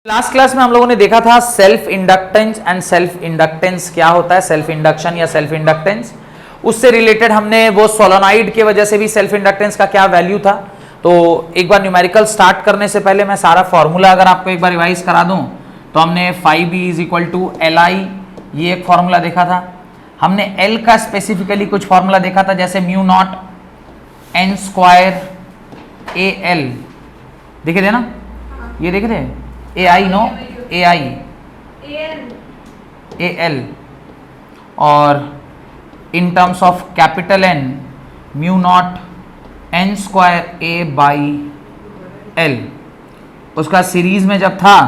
Last class में हम लोगों ने देखा था self inductance and self inductance क्या होता है, सेल्फ इंडक्शन या सेल्फ इंडक्टेंस। उससे रिलेटेड हमने वो सोलोनाइड की वजह से भी सेल्फ इंडक्टेंस का क्या वैल्यू था। तो एक बार न्यूमेरिकल स्टार्ट करने से पहले मैं सारा फॉर्मूला अगर आपको एक बार रिवाइज करा दूं तो हमने φb is equal to LI ये एक फॉर्मूला देखा था। हमने L का स्पेसिफिकली कुछ फॉर्मूला देखा था, जैसे mu naught n square AL देखे थे ना, ये देखे थे AI नो AI AL और in terms of capital N mu naught n square A by L। उसका सीरीज में जब था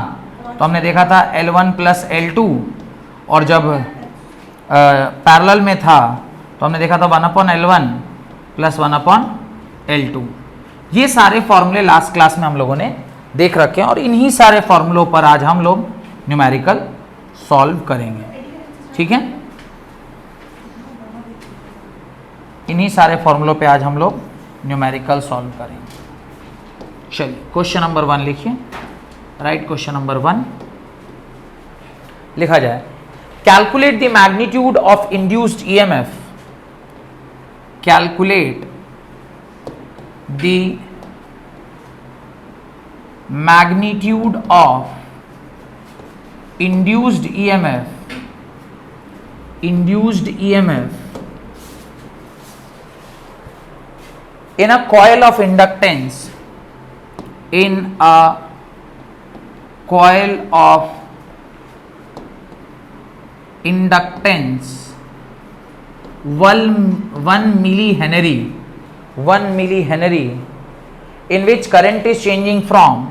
तो हमने देखा था L1 प्लस L2 और जब पैरेलल में था तो हमने देखा था 1/L1 प्लस 1/L2। ये सारे फॉर्मूले लास्ट क्लास में हम लोगों ने देख रखे हैं और इन्हीं सारे फॉर्मूलों पर आज हम लोग न्यूमेरिकल सॉल्व करेंगे। ठीक है, इन्हीं सारे फॉर्मूलों पे आज हम लोग न्यूमेरिकल सॉल्व करेंगे। चलिए क्वेश्चन नंबर 1 लिखिए। राइट, क्वेश्चन नंबर 1 लिखा जाए, calculate the magnitude of induced EMF। Calculate the magnitude of induced EMF in a coil of inductance, in a coil of inductance 1 millihenry in which current is changing from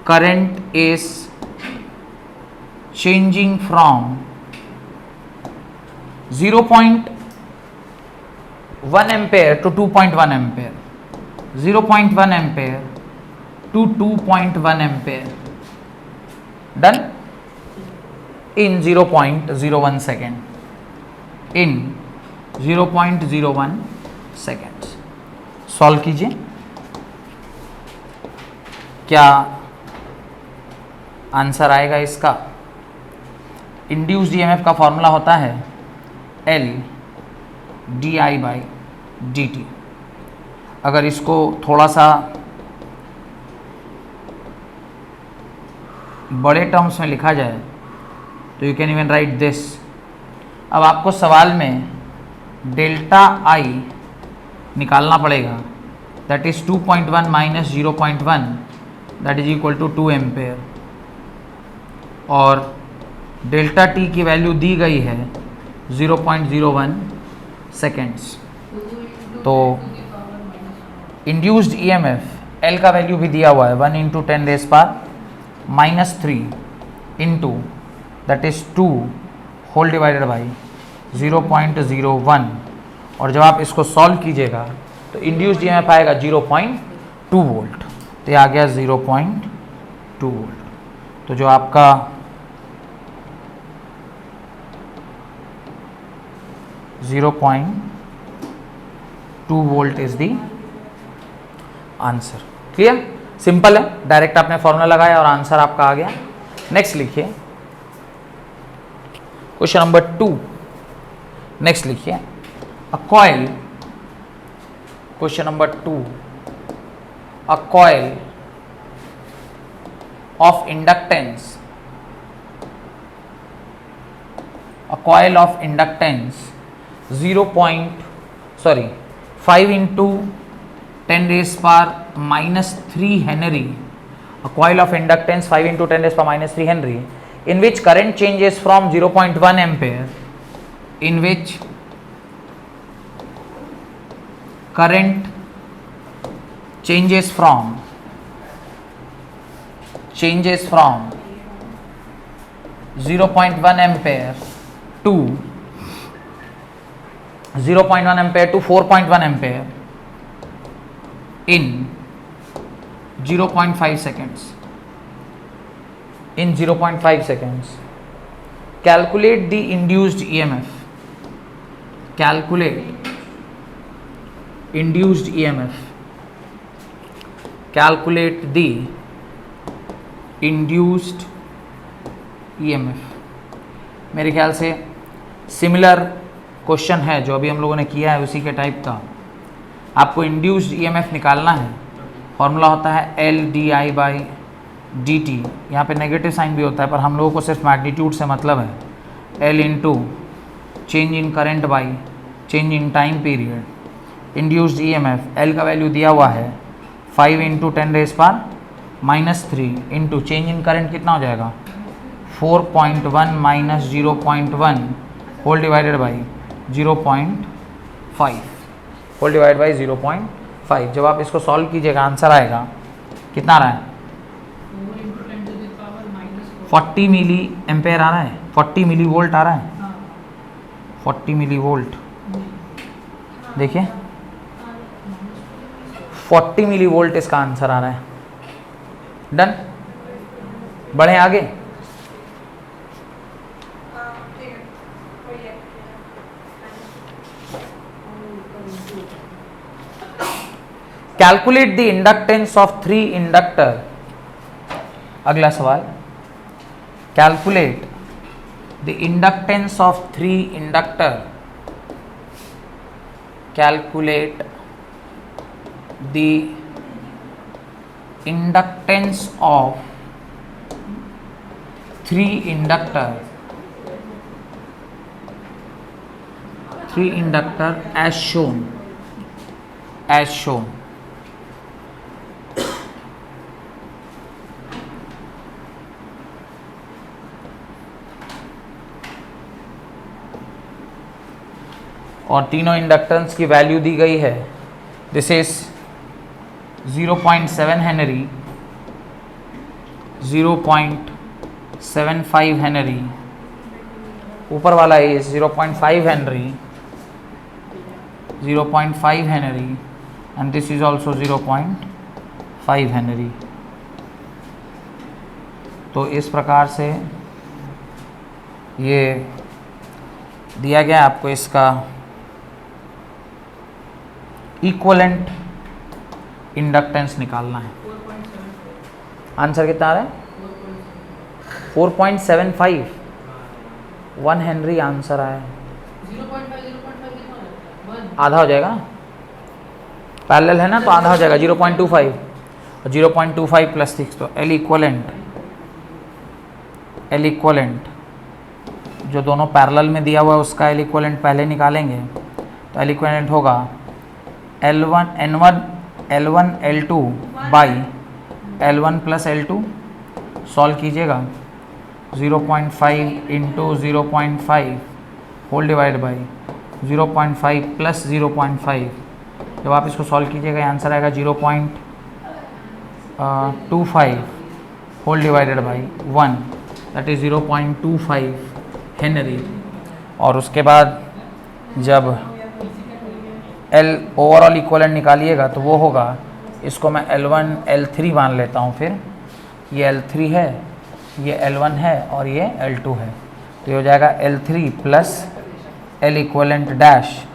current is changing from 0.1 ampere to 2.1 ampere, 0.1 ampere to 2.1 ampere, done in 0.01 second, in 0.01 seconds. Solve कीजिए। क्या answer आएगा इसका? Induced EMF का formula होता है L di/dt। अगर इसको थोड़ा सा बड़े टर्म्स में लिखा जाए तो you can even write this. अब आपको सवाल में डेल्टा I निकालना पड़ेगा, that is 2.1 minus 0.1 that is equal to 2 ampere, और डेल्टा T की वैल्यू दी गई है 0.01 सेकेंड्स। तो इंड्यूस्ड EMF L का वैल्यू भी दिया हुआ है 1 into 10⁻³ into that is 2 whole divided by 0.01, और जब आप इसको सॉल्व कीजिएगा तो इंड्यूस्ड EMF आएगा 0.2 वोल्ट। तो ये आ गया 0.2 वोल्ट। तो जो आपका .2 volt is the answer. Clear, simple है, डायरेक्ट आपने फॉर्मूला लगाया और आंसर आपका आ गया। नेक्स्ट लिखिए क्वेश्चन नंबर 2। नेक्स्ट लिखिए, a coil, question number 2, a coil of inductance, a coil of inductance 5 into 10⁻³ Henry, a coil of inductance 5 into 10⁻³ Henry, in which current changes from 0.1 ampere, in which current changes from 0.1 ampere to 4.1 ampere in 0.5 seconds. In 0.5 seconds, calculate the induced EMF. Calculate induced EMF, calculate the induced EMF। मेरे ख्याल से similar question है जो अभी हम लोगों ने किया है, उसी के टाइप का। आपको इंड्यूस्ड EMF निकालना है, फॉर्मूला होता है LdI/dt। यहाँ पे नेगेटिव साइन भी होता है, पर हम लोगों को सिर्फ मैग्नीट्यूड से मतलब है। L into change in current by change in time period. Induced EMF L का वैल्यू दिया हुआ है 5 into 10⁻³ into change in current कितना हो जाएगा 4.1 minus 0.1 whole divided by 0.5 whole divide by 0.5। जब आप इसको सॉल्व कीजिएगा आंसर आएगा कितना आ रहा है 40 मिली एम्पेयर आ रहा है, 40 मिली वोल्ट आ रहा है, 40 मिली वोल्ट। देखिए 40 मिली वोल्ट इसका आंसर आ रहा है। डन, बढ़े आगे। Calculate the inductance of 3 inductor. अगला सवाल, calculate the inductance of 3 inductor. Calculate the inductance of 3 inductor as shown, as shown। और तीनों इंडक्टेंस की वैल्यू दी गई है। दिस इज 0.7 हेनरी, 0.75 हेनरी, ऊपर वाला is 0.5 Henry, 0.5 Henry and this is also 0.5 Henry. तो इस प्रकार से ये दिया गया आपको, इसका इक्वलेंट इंडक्टेंस निकालना है। आंसर कितना आ रहा है 4.75, 1 हेनरी आंसर आया है। आधा हो जाएगा, पैरेलल है ना, तो आधा हो जाएगा 0.25 और 0.25 प्लस 6, तो L इक्वलेंट जो दोनों पैरेलल में दिया हुआ है उसका L इक्वलेंट पहले निकालेंगे। तो L इक्वलेंट होगा L1 L2 by L1 plus L2। Solve कीजिएगा 0.5 into 0.5 whole divide by 0.5 plus 0.5। जब आप इसको सॉल्व कीजिएगा आंसर आएगा 0.25 whole divided by 1, that is 0.25 henry. और उसके बाद जब L ओवरऑल इक्वलेंट निकालिएगा तो वो होगा, इसको मैं L1 L3 मान लेता हूँ, फिर ये L3 है, ये L1 है और ये L2 है, तो ये हो जाएगा L3 plus L equivalent dash.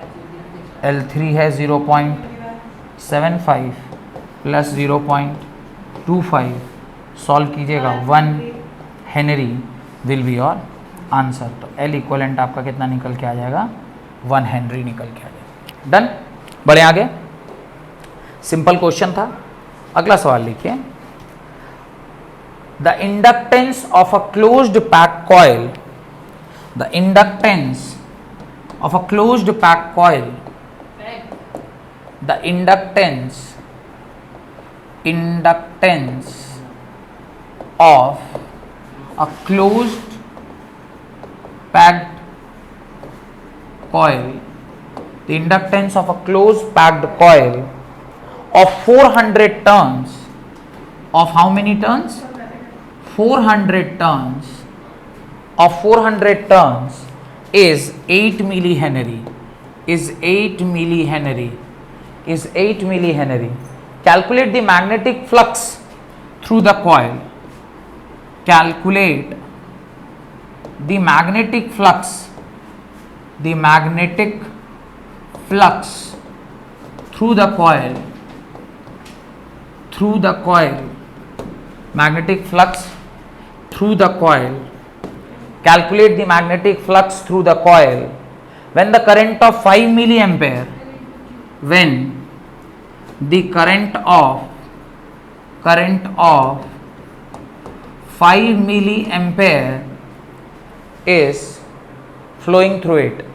L3 है 0.75 प्लस 0.25, सॉल्व कीजिएगा 1 Henry will be your answer. तो L इक्वलेंट आपका कितना निकल के आ जाएगा 1 हेनरी निकल के आ जाएगा। डन, बढ़े आगे। सिंपल क्वेश्चन था। अगला सवाल लिखिए, the inductance of a closed pack coil, the inductance of a closed pack coil, the inductance of a closed packed coil, the inductance of a closed packed coil of 400 turns, of how many turns 400 turns, of 400 turns is 8 millihenry, is 8 millihenry, is 8 millihenry. Calculate the magnetic flux through the coil. Calculate the magnetic flux, the magnetic flux through the coil, magnetic flux through the coil. Calculate the magnetic flux through the coil when the current of 5 milliampere, when the current of 5 milliampere is flowing through it.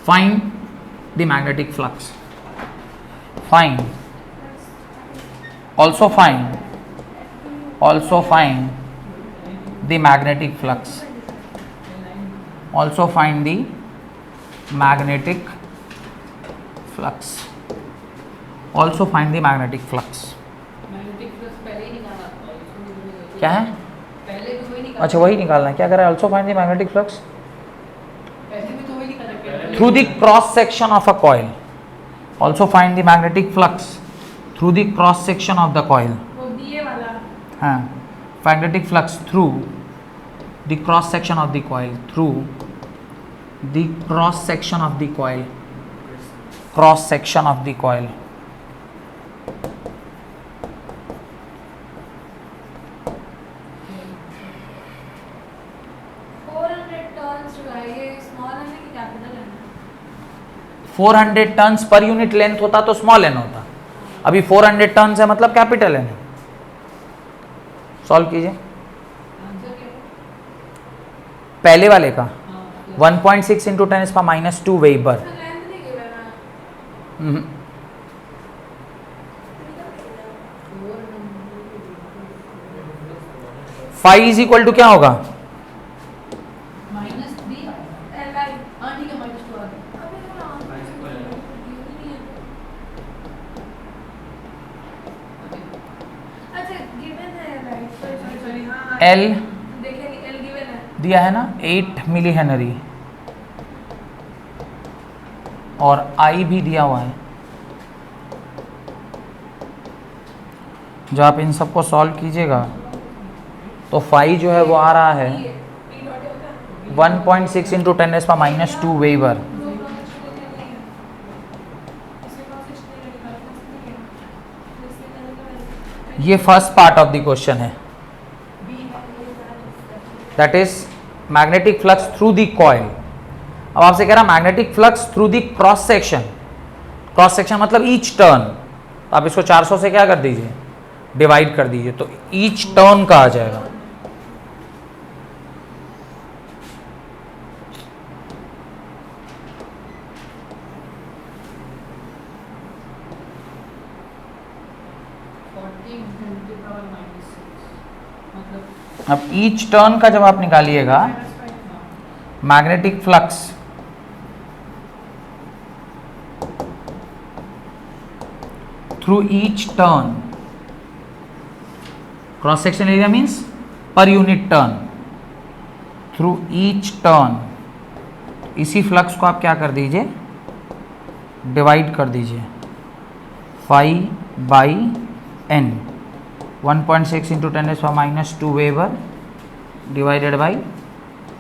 Find the magnetic flux. Also find the magnetic flux. Also find the magnetic flux. Also find the magnetic flux. क्या है? अच्छा वही निकालना है. क्या कर रहा है? Also find the magnetic flux through the cross section of a coil. Also find the magnetic flux through the cross section of the coil. हाँ, magnetic flux through the cross section of the coil. Through the cross section of the coil. Cross section of the coil. Four 400 turns per unit length होता तो small N होता. अभी 400 turns है मतलब capital N है. Solve कीजिए. पहले वाले का 1.6 into 10⁻² weber. Five is equal to क्या होगा? एल दिया है ना 8 मिली हेनरी और आई भी दिया हुआ है. जब आप इन सबको सॉल्व कीजिएगा तो फाई जो है वो आ रहा है 1.6 इंटू 10⁻² वेबर. ये first part of the question है. That is magnetic flux through the coil. अब आपसे कह रहा magnetic flux through the cross section. Cross section मतलब ईच टर्न. तो आप इसको 400 से क्या कर दीजिए? डिवाइड कर दीजिए तो ईच टर्न का आ जाएगा. अब ईच टर्न का जब आप निकालिएगा magnetic flux through each turn. Cross section area means per unit turn. Through each turn इसी फ्लक्स को आप क्या कर दीजिए? डिवाइड कर दीजिए. 5/n 1.6 into 10⁻² weber divided by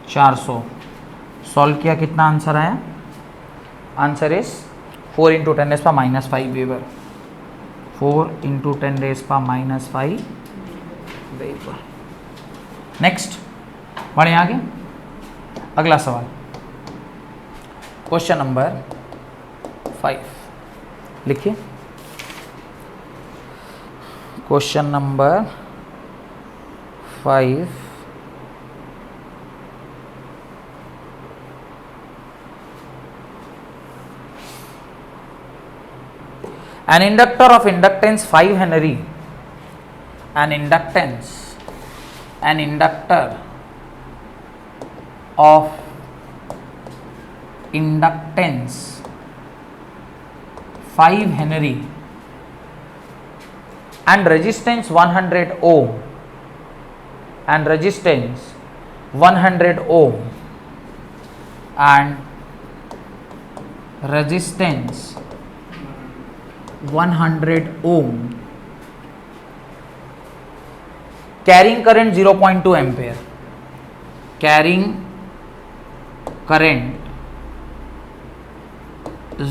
400. Solve किया कितना आंसर आया? Answer is 4 into 10⁻5 weber. 4 into 10⁻5 weber. Next बढ़े आगे. अगला सवाल क्वेश्चन नंबर 5 लिखिए. Question number 5. An inductor of inductance 5 Henry. An inductor of inductance 5 Henry and resistance 100 ohm and resistance 100 ohm and resistance 100 ohm carrying current 0.2 ampere, carrying current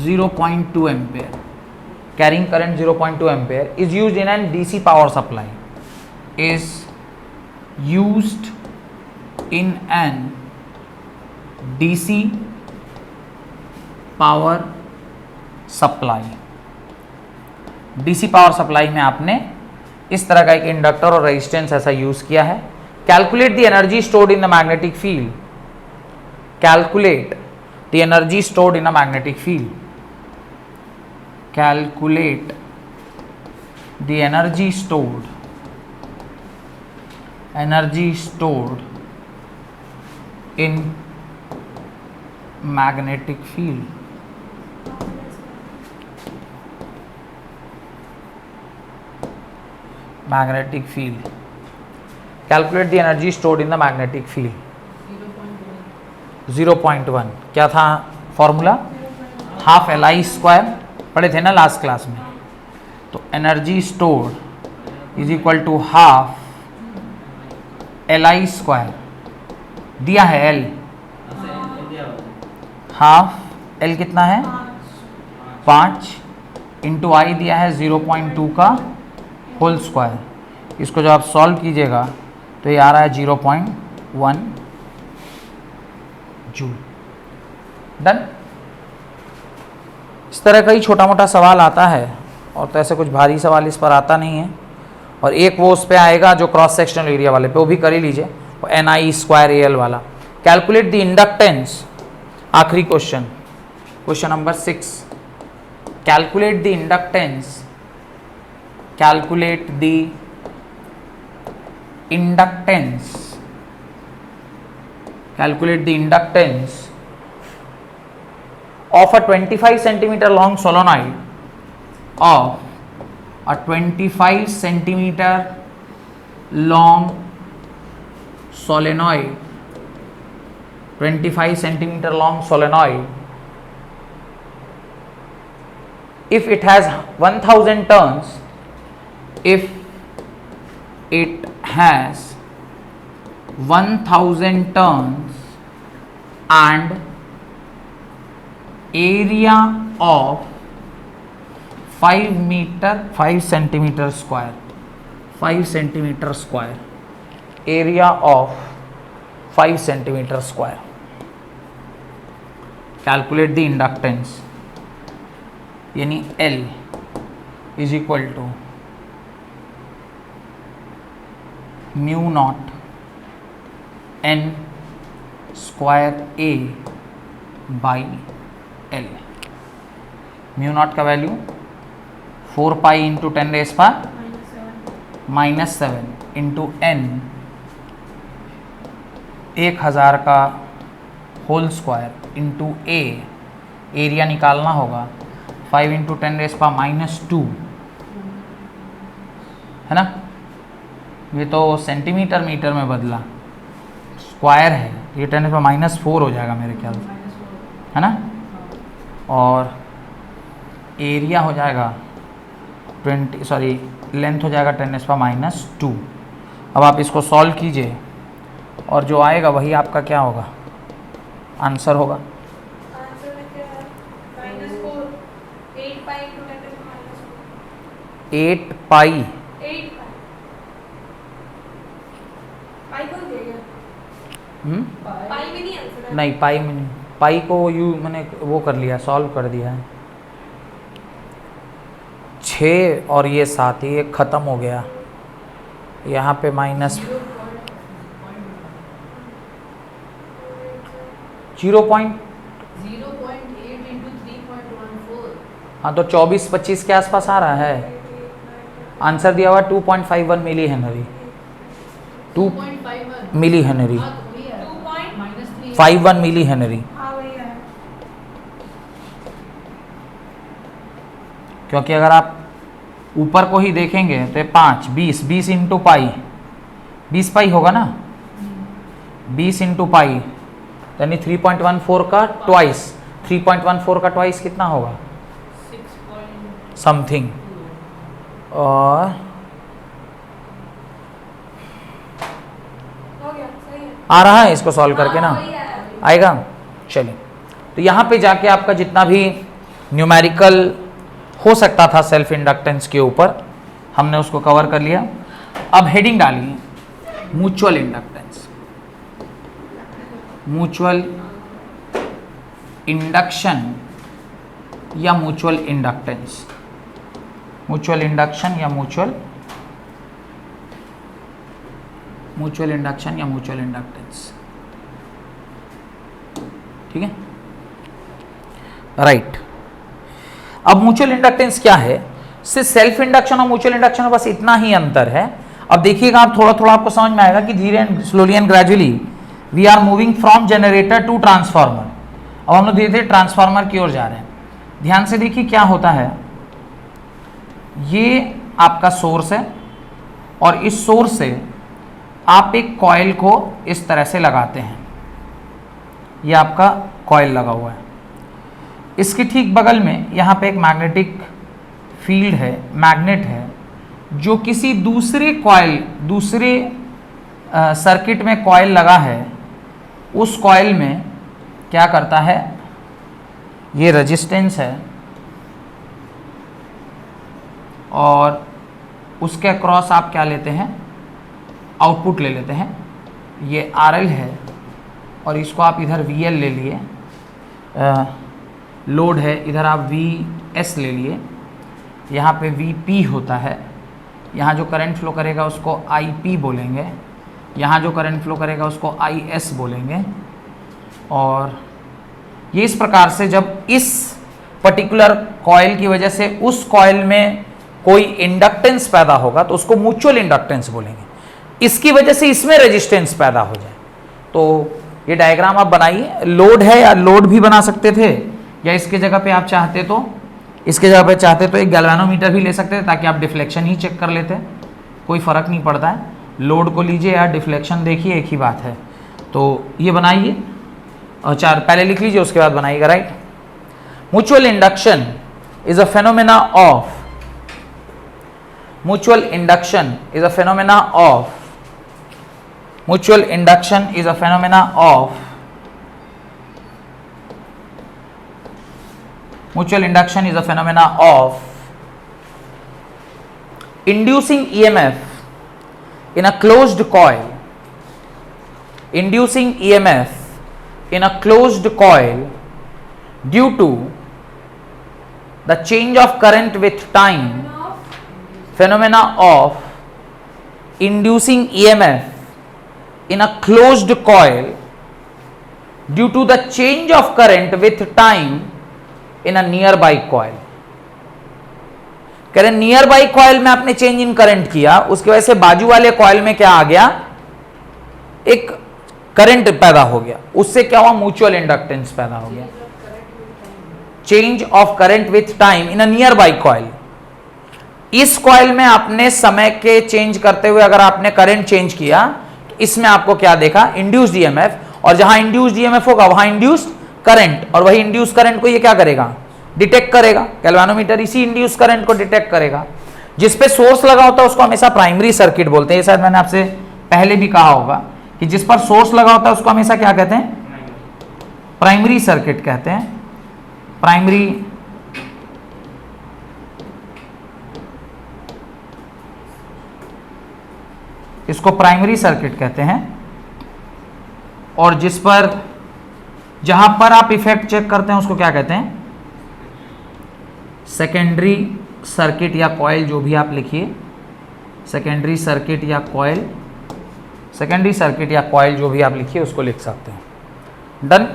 0.2 ampere, carrying current 0.2 ampere is used in an DC power supply, is used in an DC power supply. DC power supply में आपने इस तरह का एक inductor और resistance ऐसा use किया है. Calculate the energy stored in the magnetic field, calculate the energy stored in a magnetic field, calculate the energy stored in magnetic field. Magnetic field. Calculate the energy stored in the magnetic field. 0.1 क्या था formula? Half LI square पढ़े थे ना last class में. तो energy stored is equal to half LI square, दिया है L, half L कितना है 5 इंटू आई दिया है 0.2 का होल स्क्वायर. इसको जब आप सॉल्व कीजिएगा तो ये आ रहा है 0.1 जूल. डन. इस तरह का ही छोटा मोटा सवाल आता है और तो ऐसे कुछ भारी सवाल इस पर आता नहीं है. और एक वो उस पे आएगा जो क्रॉस सेक्शनल एरिया वाले पे, वो भी कर ही लीजिए, वो NI स्क्वायर AL वाला. कैलकुलेट द इंडक्टेंस, आखिरी question, question number 6. Calculate the inductance, calculate the inductance, calculate the inductance of a 25 centimeter long solenoid, of a 25 centimeter long solenoid, 25 centimeter long solenoid, if it has 1000 turns, if it has 1000 turns and area of 5 centimeter square, 5 centimeter square, area of 5 centimeter square. Calculate the inductance, यानी L is equal to mu naught N square A by L. Mu naught का value 4 pi into 10 raise पर -7 into N 1000 का whole square into A, area निकालना होगा 5 into 10 raise पर -2, है ना. ये तो सेंटीमीटर मीटर में बदला, स्क्वायर है, ये 10 पर -4 हो जाएगा मेरे ख्याल से, है ना. और एरिया हो जाएगा लेंथ हो जाएगा 10⁻². अब आप इसको सॉल्व कीजिए और जो आएगा वही आपका क्या होगा, आंसर होगा. आंसर में क्या है? -4, 8 पाई इंटू 10⁻². 8 पाई, 8 पाई कौन देगा? पाई में नहीं आंसर है. नहीं पाई में नहीं, पाई को मैंने वो कर लिया, सॉल्व कर दिया है. 6 और ये 7, ये ख़त्म हो गया. यहाँ पे -0.8 इंटू 3.14. हाँ, तो 24-25 के आसपास आ रहा है. आंसर दिया हुआ 2.51 millihenry, 2.51 millihenry, 2.51 51 millihenry. हाँ वही है. क्योंकि अगर आप ऊपर को ही देखेंगे तो 5 20 इंटू पाई, 20 पाई होगा ना, 20 इंटू पाई यानी 3.14 का ट्वाइस, 3.14 का ट्वाइस कितना होगा, 6.2. समथिंग. और आ रहा है इसको सॉल्व करके ना, वही आया अभी। आएगा। चलिए, तो यहाँ पे जाके आपका जितना भी न्यूमेरिकल हो सकता था सेल्फ इंडक्टेंस के ऊपर हमने उसको कवर कर लिया। अब हेडिंग डालिए म्यूचुअल इंडक्टेंस, म्यूचुअल इंडक्शन या म्यूचुअल इंडक्टेंस, म्यूचुअल इंडक्शन या म्यूचुअल इंडक्शन या म्यूचुअल इंडक्टेंस। ठीक है, राइट। अब म्यूचुअल इंडक्टेंस क्या है? सिर्फ सेल्फ इंडक्शन और म्यूचुअल इंडक्शन में बस इतना ही अंतर है। अब देखिएगा आप, थोड़ा थोड़ा आपको समझ में आएगा कि धीरे and slowly and gradually we are moving from generator to transformer. अब हम लोग धीरे धीरे ट्रांसफार्मर की ओर जा रहे हैं। ध्यान से देखिए क्या होता है, ये आपका सोर्स है और इस सोर्स से आप एक कॉइल को इस तरह से लगाते हैं, ये आपका कॉइल लगा हुआ है। इसके ठीक बगल में यहाँ पे एक मैग्नेटिक फील्ड है, मैग्नेट है, जो किसी दूसरे कॉइल, दूसरे सर्किट में कॉइल लगा है, उस कॉइल में क्या करता है, ये रेजिस्टेंस है और उसके अक्रॉस आप क्या लेते हैं, आउटपुट ले लेते हैं। ये RL है और इसको आप इधर VL ले लिए, लोड है, इधर आप VS ले लिए, यहाँ पे VP होता है, यहाँ जो करंट फ्लो करेगा उसको IP बोलेंगे, यहाँ जो करंट फ्लो करेगा उसको IS बोलेंगे। और ये इस प्रकार से जब इस पर्टिकुलर कॉइल की वजह से उस कॉइल में कोई इंडक्टेंस पैदा होगा तो उसको म्यूचुअल इंडक्टेंस बोलेंगे। इसकी वजह से इसमें रेजिस्टेंस पैदा हो जाए। तो ये डायग्राम आप बनाइए, लोड है या लोड भी बना सकते थे, या इसके जगह पे आप चाहते तो, इसके जगह पे चाहते तो एक गैल्वेनोमीटर भी ले सकते थे ताकि आप डिफ्लेक्शन ही चेक कर लेते, कोई फ़र्क नहीं पड़ता है। लोड को लीजिए या डिफ्लेक्शन देखिए, एक ही बात है। तो ये बनाइए और चार पहले लिख लीजिए, उसके बाद बनाइएगा, right. Mutual induction is a phenomena of, mutual induction is a phenomena of, mutual induction is a phenomena of, mutual induction is a phenomena of inducing EMF in a closed coil, inducing EMF in a closed coil due to the change of current with time, phenomena of inducing EMF in a closed coil due to the change of current with time in a near by coil. कह रहे near by coil में आपने change in current किया, उसकी वजह से बाजू वाले कॉइल में क्या आ गया, एक करंट पैदा हो गया, उससे क्या हुआ, म्यूचुअल इंडक्टेंस पैदा हो गया। Change of current with time in a near by coil. इस कॉइल में आपने समय के चेंज करते हुए अगर आपने करंट चेंज किया तो इसमें आपको क्या देखा, इंड्यूस्ड ईएमएफ, और जहां इंड्यूस्ड ईएमएफ होगा वहां इंड्यूस्ड करंट, और वही इंड्यूस करंट को ये क्या करेगा, डिटेक्ट करेगा। गैल्वेनोमीटर इसी इंड्यूस करंट को डिटेक्ट करेगा। जिस पे सोर्स लगा होता है उसको हमेशा प्राइमरी सर्किट बोलते हैं। ये शायद मैंने आपसे पहले भी कहा होगा कि जिस पर सोर्स लगा होता है उसको हमेशा क्या कहते हैं, प्राइमरी सर्किट कहते हैं। प्राइमरी इसको प्राइमरी सर्किट कहते हैं। और जिस पर, जहां पर आप इफेक्ट चेक करते हैं उसको क्या कहते हैं, सेकेंडरी सर्किट या कॉइल, जो भी आप लिखिए, सेकेंडरी सर्किट या कॉइल, सेकेंडरी सर्किट या कॉइल जो भी आप लिखिए उसको लिख सकते हैं। Done.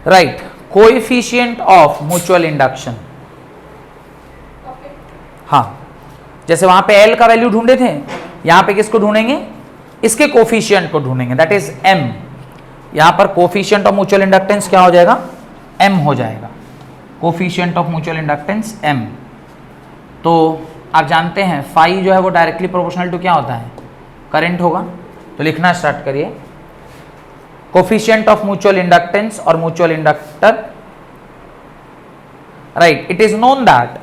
Right. Coefficient of mutual induction, हाँ, जैसे वहां पे L का वैल्यू ढूंढे थे, यहां पे किसको ढूंढेंगे, इसके कोफिशिएंट को ढूंढेंगे, दैट इज M। यहां पर कोफिशिएंट ऑफ म्यूचुअल इंडक्टेंस क्या हो जाएगा, M हो जाएगा। Coefficient of mutual inductance M। तो आप जानते हैं फाई जो है वो डायरेक्टली प्रोपोर्शनल टू क्या होता है, करंट होगा। तो लिखना स्टार्ट करिए, कोफिशिएंट ऑफ म्यूचुअल इंडक्टेंस और mutual inductor right, it is known that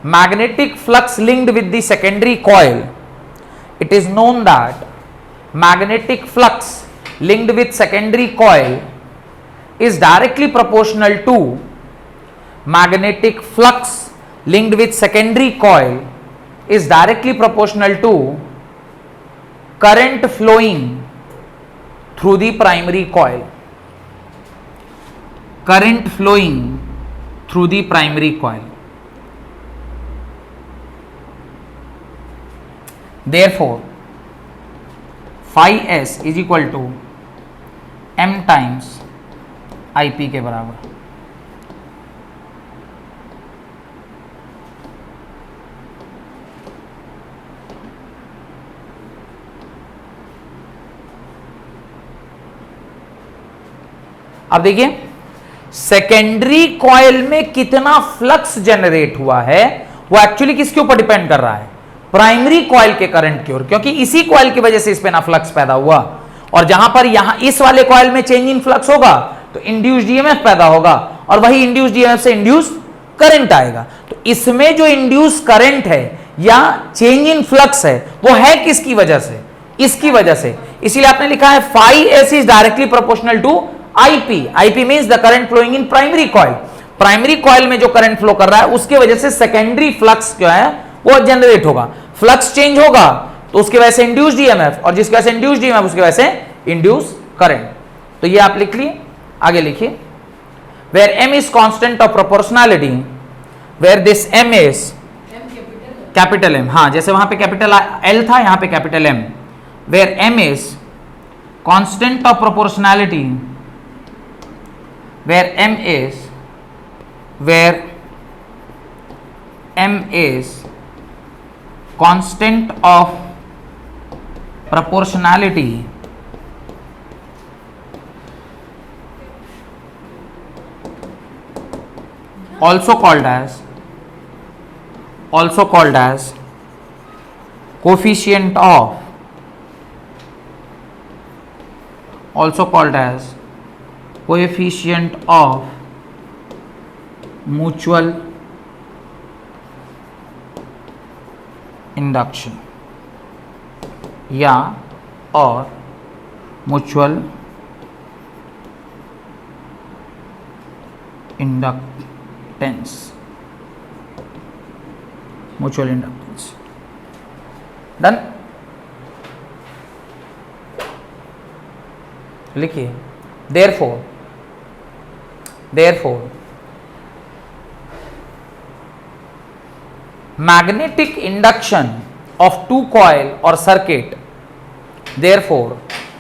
magnetic flux linked with the secondary coil, it is known that magnetic flux linked with secondary coil is directly proportional to magnetic flux linked with secondary coil is directly proportional to current flowing through the primary coil. Current flowing through the primary coil. Therefore, phi s is equal to m times ip के बराबर. अब देखिए secondary coil में कितना flux generate हुआ है वो actually किसके ऊपर डिपेंड कर रहा है, प्राइमरी कॉइल के करंट की ओर, क्योंकि इसी कॉइल की वजह से इस पे ना फ्लक्स पैदा हुआ, और जहां पर यहां इस वाले कॉइल में चेंज इन फ्लक्स होगा तो इंड्यूस्ड ईएमएफ पैदा होगा, और वही इंड्यूस्ड ईएमएफ से इंड्यूस करंट आएगा. तो इसमें जो इंड्यूस करंट है या चेंज इन फ्लक्स है वो है किसकी वजह से, इसकी वजह से. इसीलिए आपने लिखा है phi s is directly proportional to IP. IP means the current flowing in primary coil. Primary coil में जो करंट फ्लो कर रहा है उसकी वजह से सेकेंडरी फ्लक्स जो है वो जनरेट होगा. फ्लक्स चेंज होगा तो उसकी वजह से इंड्यूस्ड ईएमएफ, और जिसकी वजह से इंड्यूस्ड ईएमएफ उसकी वजह से इंड्यूस करंट. तो ये आप लिख लिए. आगे लिखिए, where m is constant of proportionality, where this m is capital M. हाँ, जैसे वहां पे कैपिटल L था, यहां पे capital M. where m is constant of proportionality, where m is constant of proportionality, also called as coefficient of, mutual induction या और mutual inductance. Done. लिखिए, therefore magnetic induction of two coil or circuit, therefore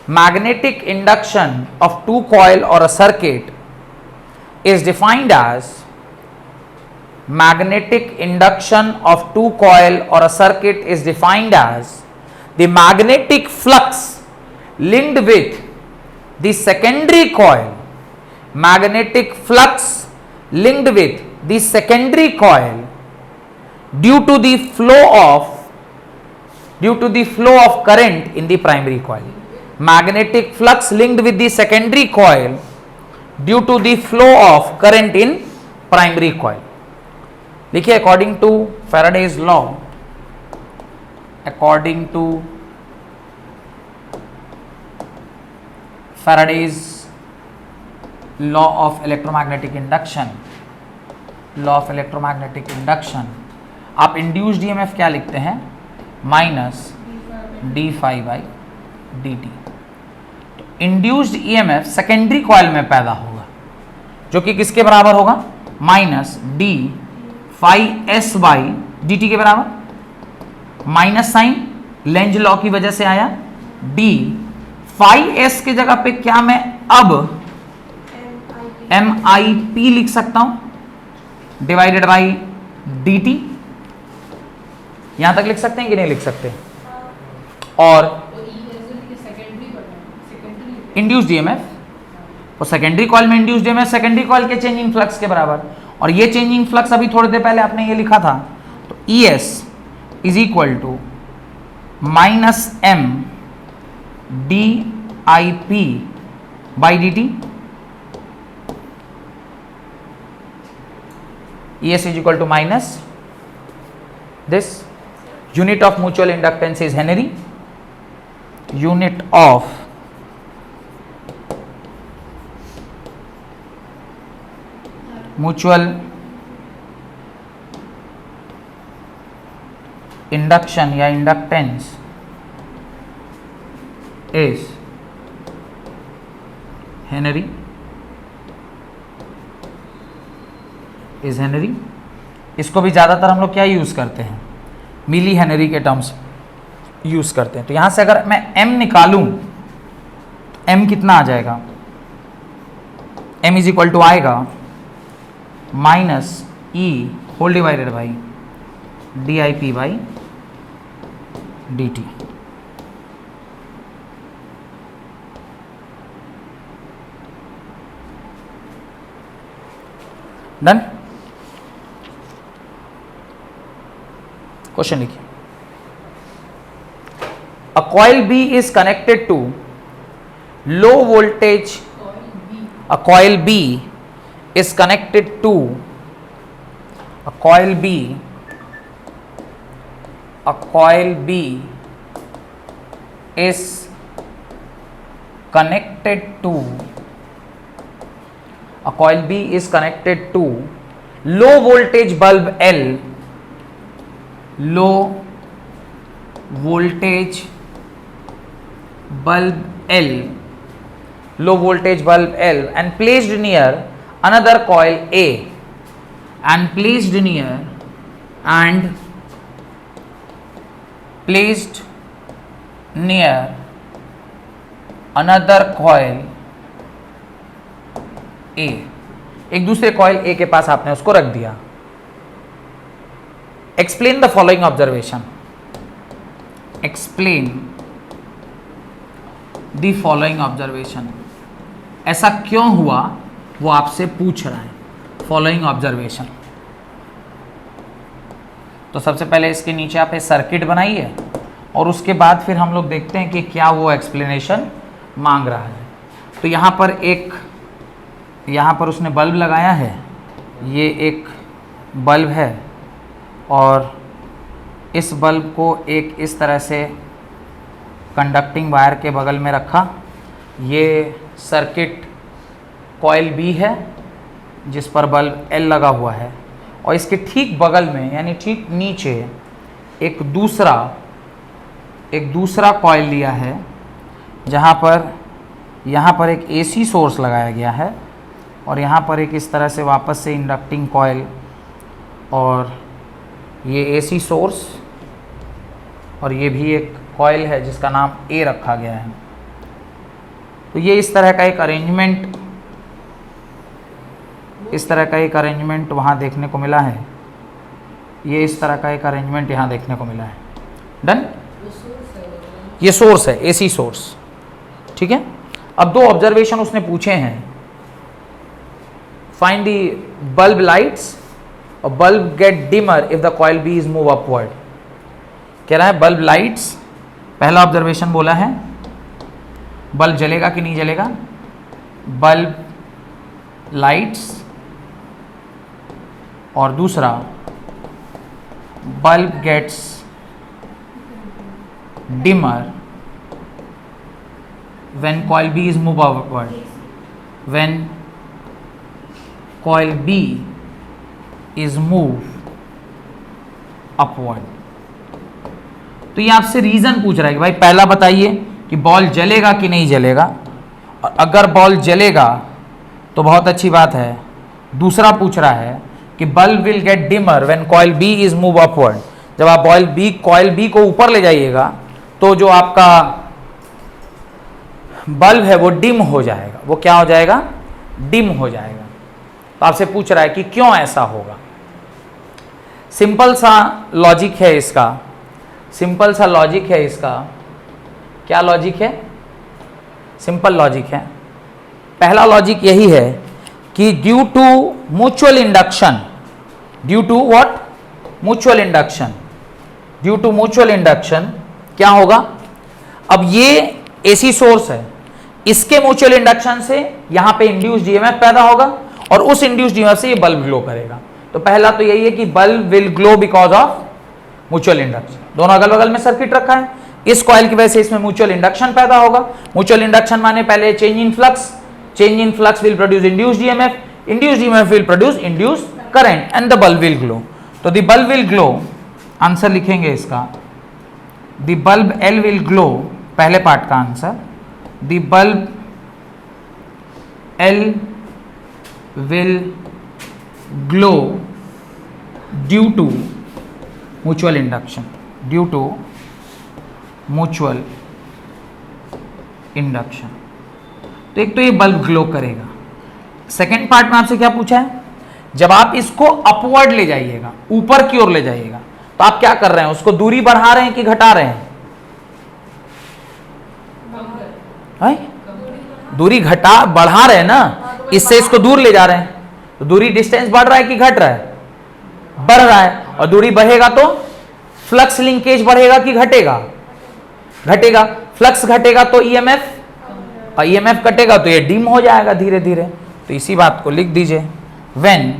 magnetic induction of two coil or a circuit is defined as magnetic induction of two coil or a circuit is defined as the magnetic flux linked with the secondary coil, magnetic flux linked with the secondary coil due to the flow of current in the primary coil. Magnetic flux linked with the secondary coil due to the flow of current in primary coil. देखिए, according to Faraday's law, according to Faraday's law of electromagnetic induction, आप induced EMF क्या लिखते हैं, minus d phi by D t. तो induced EMF secondary coil में पैदा होगा जो कि किसके बराबर होगा, minus d phi s by D t के बराबर. माइनस साइन लेंज लॉ की वजह से आया. डी फाई एस की जगह पे क्या मैं अब एम आई पी लिख सकता हूं डिवाइडेड बाई डी टी. यहां तक लिख सकते हैं कि नहीं लिख सकते. और इंड्यूस्ड ईएमएफ, और सेकेंडरी कॉइल में इंड्यूस्ड ईएमएफ सेकेंडरी कॉइल के चेंजिंग फ्लक्स के बराबर, और ये चेंजिंग फ्लक्स अभी थोड़ी देर पहले आपने ये लिखा था. तो E S is equal to minus M D I P by D T. ES is equal to minus this. Unit of mutual inductance is Henry. Unit of mutual induction या inductance is Henry. इसको भी ज़्यादातर हम लोग क्या use करते हैं, milli henry के टर्म्स यूज़ करते हैं। तो यहाँ से अगर मैं m निकालूँ, m कितना आ जाएगा, m इज इक्वल टू आएगा minus E whole divided by D I P by D T. Done. Question लिखिए। A coil B is connected to low voltage, a coil B is connected to a coil B is connected to a coil B is connected to low voltage bulb L, low voltage bulb L, low voltage bulb L, and placed near another coil A, and placed near another coil A, एक दूसरे coil A के पास आपने उसको रख दिया। Explain the following observation, explain the following observation, ऐसा क्यों हुआ वो आपसे पूछ रहा है। फॉलोइंग ऑब्जर्वेशन, तो सबसे पहले इसके नीचे आप एक सर्किट बनाइए और उसके बाद फिर हम लोग देखते हैं कि क्या वो एक्सप्लेनेशन मांग रहा है। तो यहाँ पर उसने बल्ब लगाया है, ये एक बल्ब है और इस बल्ब को एक इस तरह से कंडक्टिंग वायर के बगल में रखा। ये सर्किट कॉइल बी है जिस पर बल्ब एल लगा हुआ है, और इसके ठीक बगल में यानी ठीक नीचे एक दूसरा कॉइल लिया है जहाँ पर एक एसी सोर्स लगाया गया है और यहाँ पर एक इस तरह से वापस से इंडक्टिंग कॉइल, और ये एसी सोर्स और ये भी एक कॉइल है जिसका नाम ए रखा गया है। तो ये इस तरह का एक अरेंजमेंट वहाँ देखने को मिला है, ये इस तरह का एक अरेंजमेंट यहाँ देखने को मिला है। डन। ये सोर्स है, एसी सोर्स, ठीक है। अब दो ऑब्जर्वेशन उसने पूछे हैं, फाइंड द बल्ब लाइट्स और bulb get dimmer if the coil B is move upward. कह रहा है बल्ब लाइट्स, पहला ऑब्जर्वेशन बोला है बल्ब जलेगा कि नहीं जलेगा, बल्ब लाइट्स, और दूसरा bulb gets dimmer when coil B is move upward, when coil B is move upward। तो ये आपसे रीजन पूछ रहा है कि भाई पहला बताइए कि बॉल जलेगा कि नहीं जलेगा, और अगर बॉल जलेगा तो बहुत अच्छी बात है। दूसरा पूछ रहा है कि bulb will get dimmer when coil B is move upward, जब आप कॉइल बी को ऊपर ले जाइएगा तो जो आपका बल्ब है वो डिम हो जाएगा। वो क्या हो जाएगा, डिम हो जाएगा। तो आपसे पूछ रहा है कि क्यों ऐसा होगा। सिंपल सा लॉजिक है इसका, क्या लॉजिक है, सिंपल लॉजिक है। पहला लॉजिक यही है कि due to mutual induction, due to what, mutual induction क्या होगा। अब ये एसी सोर्स है, इसके म्यूचुअल इंडक्शन से यहां पे इंड्यूस्ड ईएमएफ पैदा होगा और उस इंड्यूस्ड ईएमएफ से ये बल्ब ग्लो करेगा। तो पहला तो यही है कि bulb will glow because of mutual induction. दोनों अगल बगल में सर्किट रखा है, इस कॉइल की वजह से इसमें म्यूचुअल इंडक्शन पैदा होगा। म्यूचुअल इंडक्शन माने पहले change in flux, change in flux will produce induced EMF, induced EMF will produce induced current and the bulb will glow. तो the bulb will glow, answer लिखेंगे इसका, the bulb L will glow, पहले part का answer, the bulb L will glow due to mutual induction, due to mutual induction. तो एक तो ये bulb glow करेगा। सेकेंड पार्ट में आपसे क्या पूछा है, जब आप इसको अपवर्ड ले जाइएगा, ऊपर की ओर ले जाइएगा, तो आप क्या कर रहे हैं, उसको दूरी बढ़ा रहे हैं कि घटा रहे हैं? दूरी घटा बढ़ा रहे हैं ना, इससे इसको दूर ले जा रहे हैं, तो दूरी डिस्टेंस बढ़ रहा है कि घट रहा है? बढ़ रहा है। और दूरी बढ़ेगा तो फ्लक्स लिंकेज बढ़ेगा कि घटेगा? घटेगा। फ्लक्स घटेगा तो ईएमएफ, और ईएमएफ घटेगा तो ये डिम हो जाएगा धीरे धीरे। तो इसी बात को लिख दीजिए, when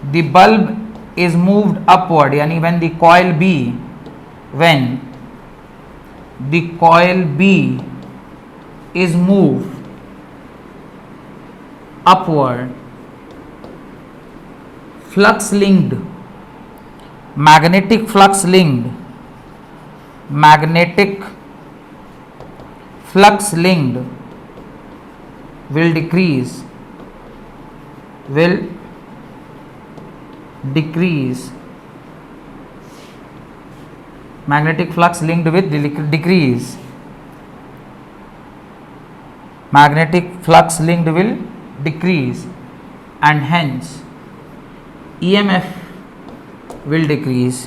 the bulb is moved upward, यानी when the coil B, when the coil B is moved upward, flux linked, magnetic flux linked, magnetic flux linked will decrease, will decrease, magnetic flux linked with decrease, magnetic flux linked will decrease and hence EMF will decrease,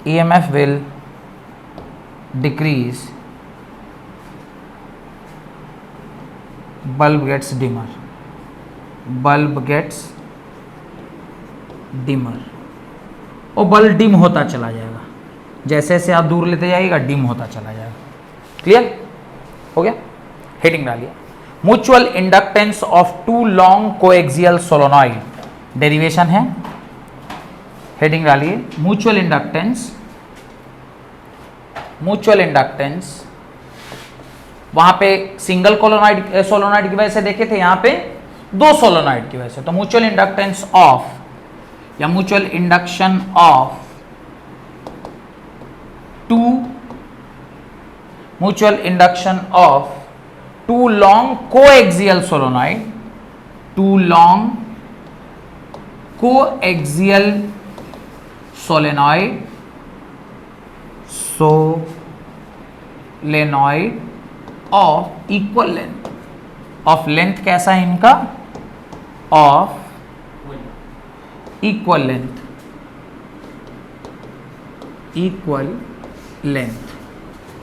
EMF will decrease, bulb gets dimmer, bulb gets dimmer। और bulb dim होता चला जाएगा, जैसे जैसे आप दूर लेते जाइएगा डिम होता चला जाएगा। क्लियर हो गया? हेडिंग डालिए, mutual inductance of two long coaxial solenoid, derivation है। हेडिंग डालिए, म्यूचुअल इंडक्टेंस, म्यूचुअल इंडक्टेंस, वहां पे सिंगल सोलोनॉइड की वजह से देखे थे, यहां पे दो सोलोनॉइड की वजह से। तो म्यूचुअल इंडक्टेंस ऑफ, या mutual induction of two, mutual induction of two long coaxial solenoid, two long coaxial solenoid, solenoid of equal length, of length कैसा है इनका? of equal length, equal length,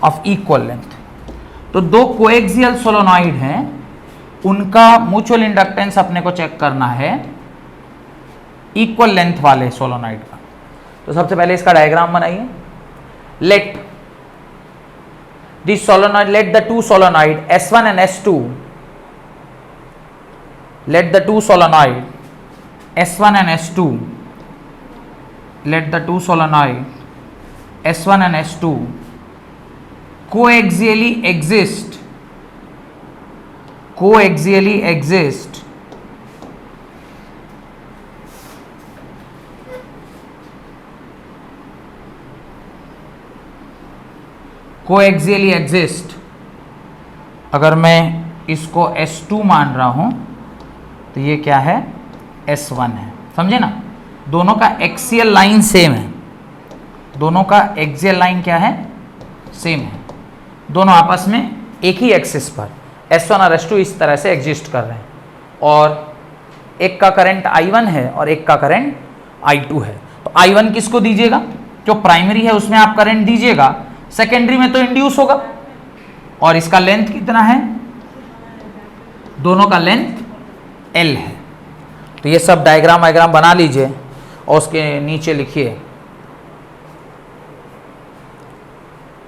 of equal length। तो दो coaxial solenoid हैं, उनका mutual inductance अपने को check करना है इक्वल लेंथ वाले सोलोनॉइड का। तो सबसे पहले इसका डायग्राम बनाइए। Let this solenoid, let the two solenoid S1 and S2, let the two solenoid S1 and S2, let the two solenoid S1 and S2 coaxially exist, coaxially exist coaxially exist। अगर मैं इसको S2 मान रहा हूं तो ये क्या है? S1 है। समझे ना? दोनों का एक्सियल लाइन सेम है, दोनों का एक्सियल लाइन क्या है? सेम है। दोनों आपस में एक ही एक्सिस पर S1 और S2 इस तरह से एग्जिस्ट कर रहे हैं, और एक का करंट I1 है और एक का करंट I2 है। तो I1 किसको दीजिएगा? जो प्राइमरी है उसमें आप करंट दीजिएगा, सेकेंडरी में तो इंड्यूस होगा। और इसका लेंथ कितना है? दोनों का लेंथ L है। तो ये सब डायग्राम बना लीजिए और उसके नीचे लिखिए।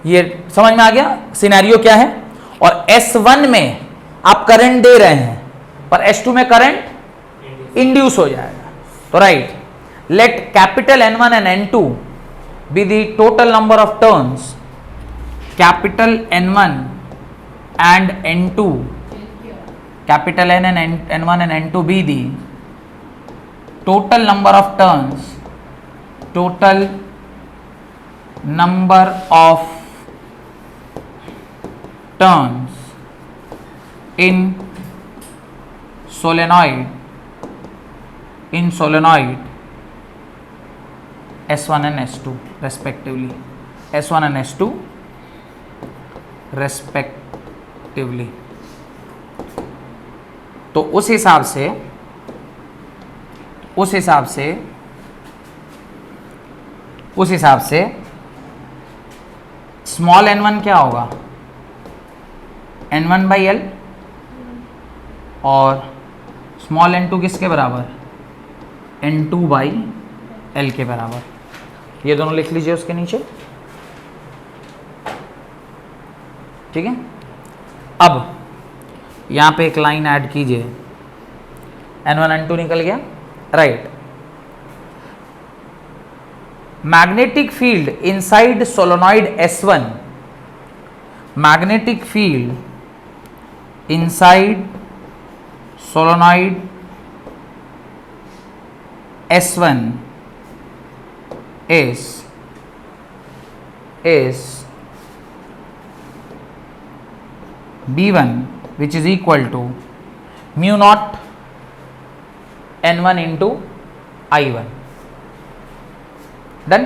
ये समझ में आ गया सिनेरियो क्या है? और S1 में आप करंट दे रहे हैं पर S2 में करंट इंड्यूस हो जाएगा। तो right, let capital N1 and N2 be the total number of turns. Capital N1 and N2, capital N and N1 and N2 be the total number of turns, total number of turns in solenoid S1 and S2 respectively, S1 and S2 respectively. तो उस हिसाब से small n1 क्या होगा, n1 by L, और small n2 किसके बराबर, n2 by L के बराबर. ये दोनों लिख लीजिए उसके नीचे. ठीक है. अब यहां पे एक लाइन ऐड कीजिए, n1 n2 निकल गया. Right. Magnetic field inside solenoid S1, magnetic field inside solenoid S1 is B1 which is equal to mu naught N1 into I1. Done.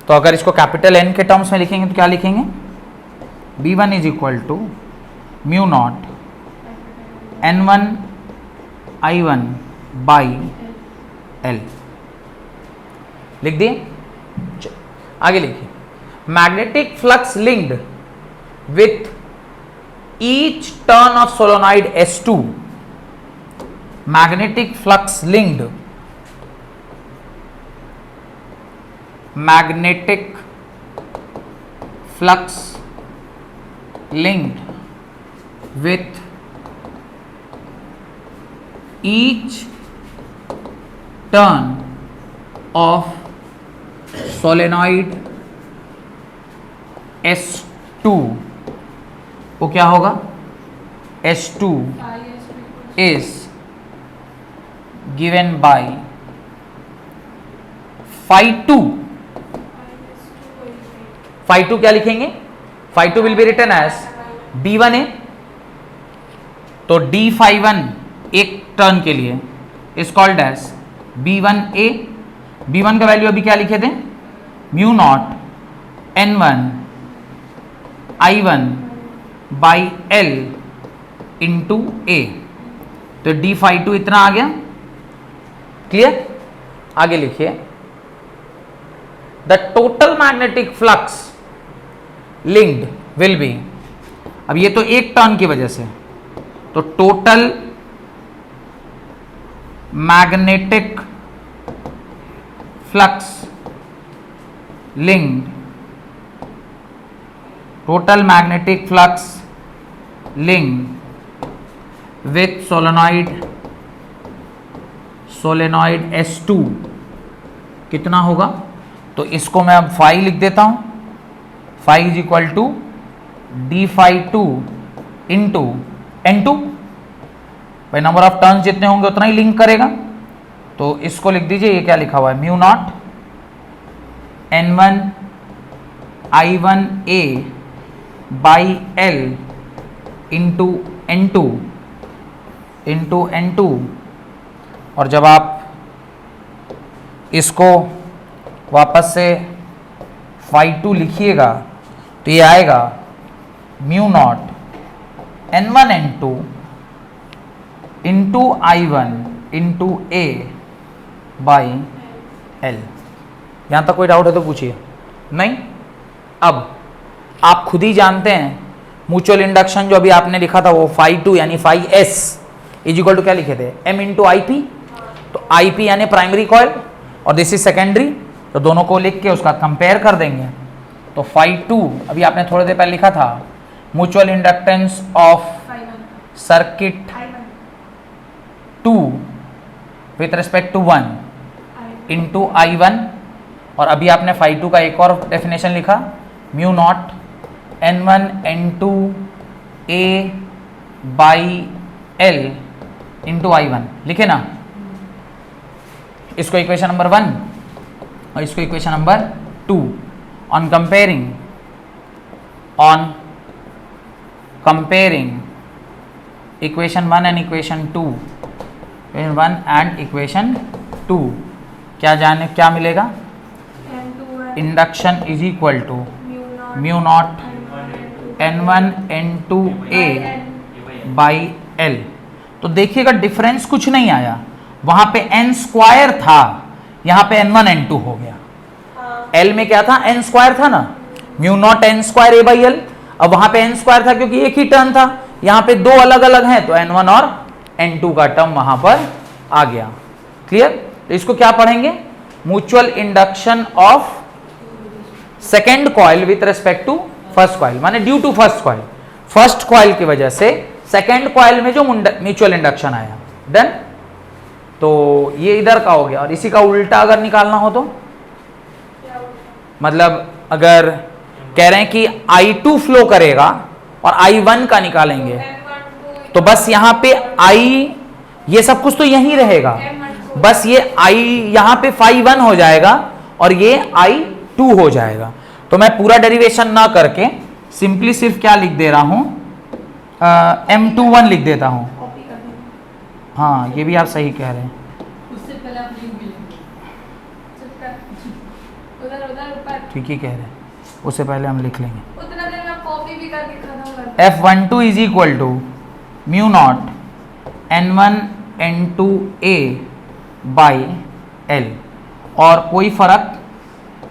तो अगर इसको कैपिटल N के टर्म्स में लिखेंगे तो क्या लिखेंगे, B1 is equal to mu naught N1 I1 by L. लिख दिए. आगे लिखिए. Magnetic flux linked with each turn of solenoid S2, magnetic flux linked, magnetic flux linked with each turn of solenoid S2 वो क्या होगा, S2 is given by phi 2. phi 2 क्या लिखेंगे, phi 2 will be written as B1A. तो d phi 1 एक turn के लिए is called as B1A. B1 का वैल्यू अभी क्या लिखे थे, mu naught N1 I1 by L into A. तो d phi 2 इतना आ गया. क्लियर. आगे लिखिए. The total magnetic flux linked will be, अब ये तो एक टर्न की वजह से, तो total magnetic flux linked, total magnetic flux linked with solenoid S2 कितना होगा. तो इसको मैं अब फाई लिख देता हूं. Phi is equal to d phi 2 into N2. भाई नंबर ऑफ टर्न्स जितने होंगे उतना ही लिंक करेगा. तो इसको लिख दीजिए. ये क्या लिखा हुआ है, mu naught N1 I1A by L into N2. और जब आप इसको वापस से phi 2 लिखिएगा तो ये आएगा mu naught N1 N2 into I1 into A by L. यहाँ तक कोई डाउट है तो पूछिए. नहीं. अब आप खुद ही जानते हैं म्यूचुअल इंडक्शन जो अभी आपने लिखा था वो phi 2 यानी phi S is equal to क्या लिखे थे, M इंटू IP. तो IP यानी प्राइमरी कॉइल और दिस इज सेकेंडरी. तो दोनों को लिख के उसका कंपेयर कर देंगे. तो phi 2 अभी आपने थोड़ी देर पहले लिखा था mutual inductance of circuit 2 with respect to 1 into I1, और अभी आपने फाई 2 का एक और डेफिनेशन लिखा, mu naught N1 N2 A by L into I1, लिखे ना। इसको इक्वेशन नंबर 1 और इसको equation number 2। On comparing equation 1 and equation 2, equation 1 and equation 2, क्या मिलेगा? Induction is equal to mu naught N1 N2 A by L। तो देखिएगा difference कुछ नहीं आया, वहां पे n स्क्वायर था, यहां पे N1 N2 हो गया। L में क्या था? n स्क्वायर था ना, mu naught n square A by L। अब वहां पे n स्क्वायर था क्योंकि एक ही टर्म था, यहां पे दो अलग अलग हैं, तो N1 और N2 का टर्म वहां पर आ गया। क्लियर? तो इसको क्या पढ़ेंगे? Mutual induction of second coil with respect to first coil, माने due to first coil, first coil की वजह से सेकेंड कॉइल में जो म्यूचुअल इंडक्शन आया। डन? तो ये इधर का हो गया, और इसी का उल्टा अगर निकालना हो तो, मतलब अगर कह रहे हैं कि I2 फ्लो करेगा और I1 का निकालेंगे, तो बस यहां पे I, ये सब कुछ तो यही रहेगा, बस ये I यहां पे फाई 1 हो जाएगा और ये I2 हो जाएगा। तो मैं पूरा डेरिवेशन ना करके सिंपली सिर्फ क्या लिख दे रहा हूं, M21 लिख देता हूं। हाँ, ये भी आप सही कह रहे हैं। उससे पहले आप लिख भी लेंगे। उधर ठीक ही कह रहे हैं, उससे पहले हम लिख लेंगे। उतना देर में कॉपी भी करके खत्म कर F12 is equal to mu naught N1 N2 A by L, और कोई फर्क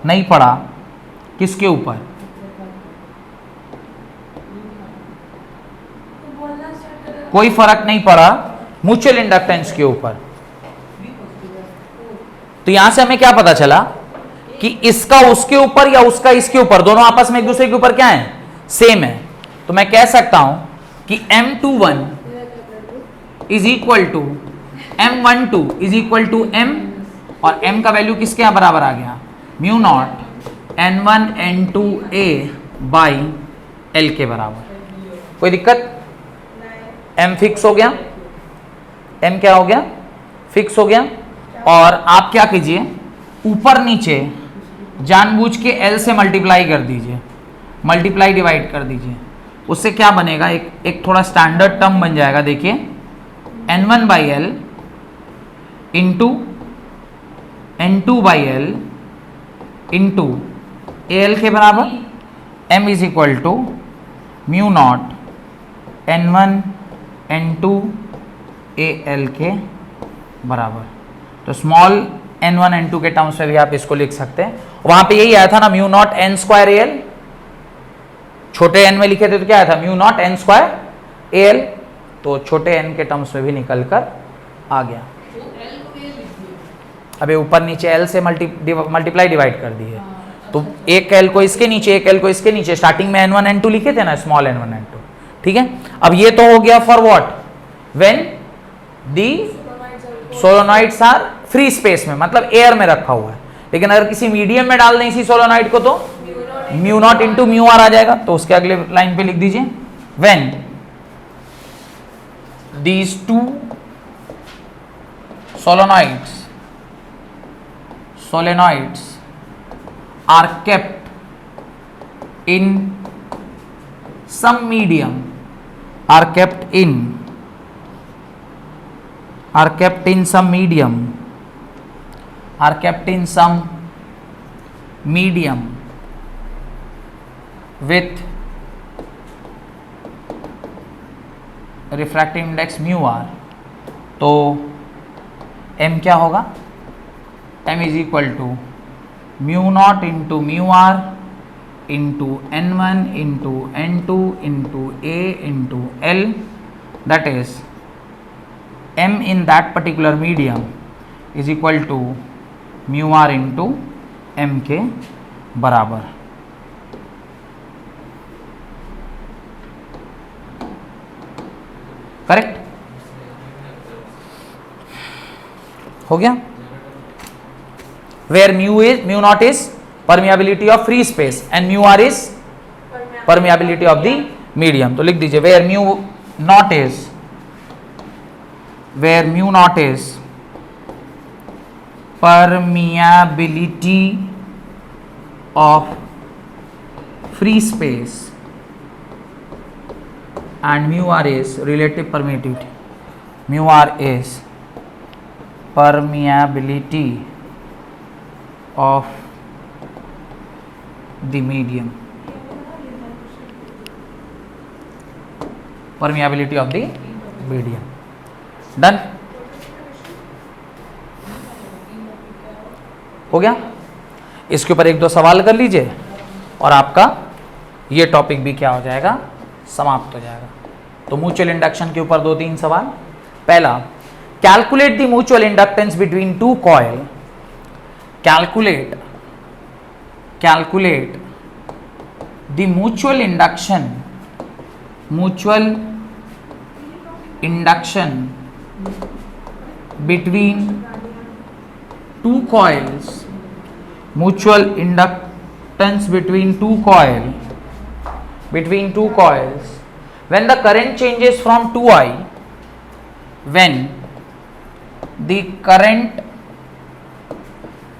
नहीं पड़ा किसके ऊपर, कोई फर्क नहीं पड़ा म्यूचुअल इंडक्टेंस के ऊपर। तो यहां से हमें क्या पता चला कि इसका उसके ऊपर या उसका इसके ऊपर, दोनों आपस में एक दूसरे के ऊपर क्या है? सेम है। तो मैं कह सकता हूं कि M21 is equal to M12 is equal to M, और M का वैल्यू किसके यहां बराबर आ गया? Mu naught N1 N2 A by L के बराबर। कोई दिक्कत? M फिक्स हो गया, M क्या हो गया? फिक्स हो गया। और आप क्या कीजिए, ऊपर नीचे जानबूझ के L से मल्टीप्लाई कर दीजिए, मल्टीप्लाई डिवाइड कर दीजिए। उससे क्या बनेगा? एक थोड़ा स्टैंडर्ड टर्म बन जाएगा। देखिए, N1 by L into N2 by L into AL के बराबर, M is equal to mu naught N1 N2 AL के बराबर। तो स्मॉल N1 N2 के टर्म्स में भी आप इसको लिख सकते हैं। वहां पे यही आया था ना, mu naught N square AL, छोटे n में लिखे थे तो क्या आया था? Mu naught N square AL। तो छोटे n के टर्म्स में भी निकल कर आ गया। तो L को ये लिख दिया। अबे ऊपर नीचे L से मल्टीप्लाई डिवाइड कर दिए, तो एक L को इसके नीचे, एक L को इसके नीचे। स्टार्टिंग में N1 N2 लिखे थे ना, स्मॉल N1 N2। ठीक है, अब ये तो हो गया for what? When the solenoids are free space में, मतलब एयर में रखा हुआ है। लेकिन अगर किसी मीडियम में डाल दें इसी सोलोनॉइड को, तो mu naught into mu R आ जाएगा। तो उसके अगले लाइन पे लिख दीजिए, when these two solenoids are kept in some medium, are kept in some medium, are kept in some medium with refractive index mu r, तो m क्या होगा? m is equal to mu naught into mu r into N1 into N2 into A into L, that is M in that particular medium is equal to mu r into M के बराबर। Correct? हो गया. Where mu naught is permeability of free space and mu r is permeability of the medium. तो लिख दीजिए where mu naught is permeability of free space and mu r is relative permittivity. Mu r is permeability of the medium. Permeability of the medium. Done. हो गया. इसके ऊपर एक दो सवाल कर लीजिए और आपका ये टॉपिक भी क्या हो जाएगा, समाप्त हो जाएगा. तो म्यूचुअल इंडक्शन के ऊपर दो तीन सवाल. पहला, calculate the mutual inductance between two coil. Calculate the mutual induction between two coils. Mutual inductance between two coils when the current changes from 2I, when the current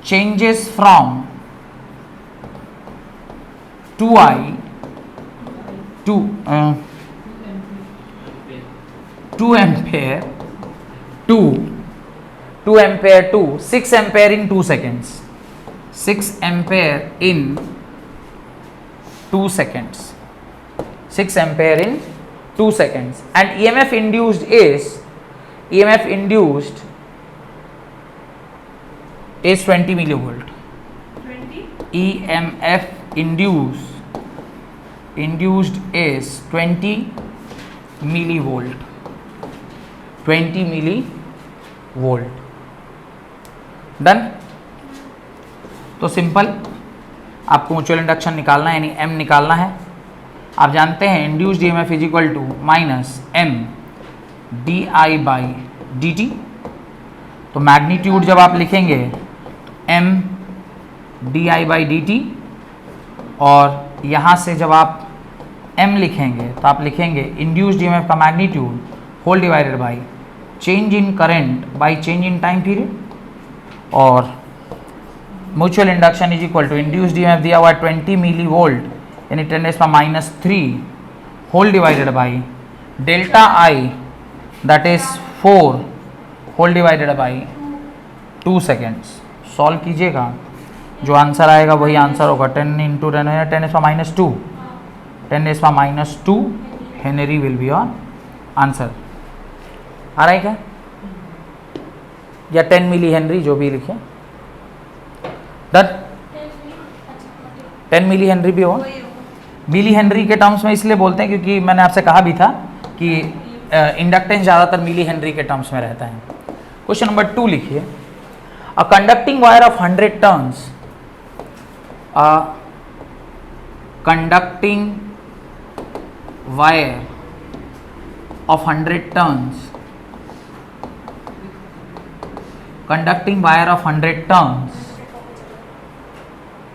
changes from 2I to 2 ampere to 6 ampere in 2 seconds. 6 ampere in 2 seconds. 6 ampere in 2 seconds. And EMF induced is 20 millivolt. 20. EMF induced is 20 millivolt. 20 millivolt. Done. तो simple आपको mutual induction निकालना है, यानी M निकालना है. आप जानते हैं induced EMF is equal to minus M DI by DT. तो मैग्नीट्यूड जब आप लिखेंगे M DI बाई DT, और यहाँ से जब आप M लिखेंगे तो आप लिखेंगे इंड्यूस्ड EMF का magnitude whole divided by change in current by change in time period. और mutual induction is equal to induced EMF दिया हुआ है 20 मिली वोल्ट, यानी 10⁻³ whole divided by delta I that is 4 whole divided by 2 seconds. Solve कीजिएगा, जो answer आएगा वही answer होगा. 10 into 10⁻², 10⁻² henry will be your answer. आ रहा है क्या, या 10 मिली हेनरी, जो भी लिखे. डन. 10 मिली हेनरी भी होगा. मिली हेनरी के टर्म्स में इसलिए बोलते हैं क्योंकि मैंने आपसे कहा भी था कि इंडक्टेंस ज़्यादातर मिली हेनरी के टर्म्स में रहता है. क्वेश्चन नंबर 2 लिखिए. A conducting wire of 100 turns. A conducting wire of 100 turns. Conducting wire of 100 turns